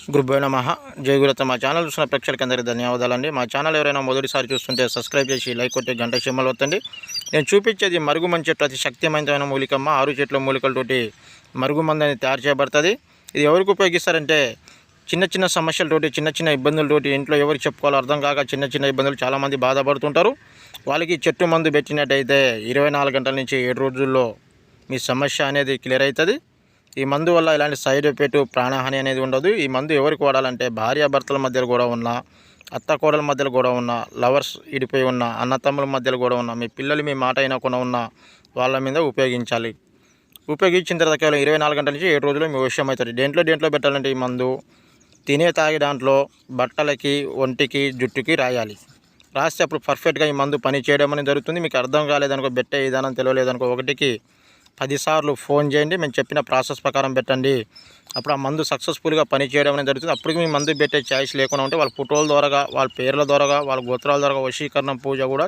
గురుభ్యో నమః. జై గురుదత్త. మా ఛానల్ చూసిన ప్రేక్షకులకి అందరికీ ధన్యవాదాలండి. మా ఛానల్ ఎవరైనా మొదటిసారి చూస్తుంటే సబ్స్క్రైబ్ చేసి లైక్ కొట్టి గంట సింబల్ ఒత్తండి. నేను చూపించేది మరుగుమందు చెట్టు, అతి శక్తివంతమైన మూలికమ్మ. 6 చెట్ల మూలికలతోటి మరుగుమందు అనేది తయారు చేయబడుతుంది. ఇది ఎవరికి ఉపయోగిస్తారంటే చిన్న చిన్న సమస్యలతోటి, చిన్న చిన్న ఇబ్బందులతోటి, ఇంట్లో ఎవరికి చెప్పుకోవాలో అర్థం కాక చిన్న చిన్న ఇబ్బందులు చాలామంది బాధపడుతుంటారు. వాళ్ళకి చెట్టు మందు పెట్టినట్టయితే 24 గంటల నుంచి 7 రోజుల్లో మీ సమస్య అనేది క్లియర్ అవుతుంది. ఈ మందు వల్ల ఇలాంటి సైడ్ ఎఫెక్ట్, ప్రాణహాని అనేది ఉండదు. ఈ మందు ఎవరికి వాడాలంటే భార్యాభర్తల మధ్యలో కూడా ఉన్న, అత్త కోడల మధ్యలో కూడా ఉన్న, లవర్స్ ఇడిపోయి ఉన్న, అన్నతమ్ముల మధ్యలో కూడా ఉన్న, మీ పిల్లలు మీ మాట అయినకుండా ఉన్న వాళ్ళ మీద ఉపయోగించాలి. ఉపయోగించిన తర్వాత కేవలం 24 గంటల నుంచి 7 రోజుల్లో మీ విషయం అవుతుంది. దేంట్లో పెట్టాలంటే ఈ మందు తినే తాగే దాంట్లో, బట్టలకి, ఒంటికి, జుట్టుకి రాయాలి. రాస్తే అప్పుడు పర్ఫెక్ట్గా ఈ మందు పని చేయడం అనేది జరుగుతుంది. మీకు అర్థం కాలేదనుకో, పెట్టే విధానం తెలియలేదనుకో, 1కి 10 సార్లు ఫోన్ చేయండి. మేము చెప్పిన ప్రాసెస్ ప్రకారం పెట్టండి. అప్పుడు ఆ మందు సక్సెస్ఫుల్గా పని చేయడం అనేది జరుగుతుంది. అప్పటికి మీ మందు పెట్టే ఛాయిస్ లేకుండా ఉంటే వాళ్ళ ఫోటోల ద్వారా, వాళ్ళ పేర్ల ద్వారా, వాళ్ళ గోత్రాల ద్వారా వశీకరణ పూజ కూడా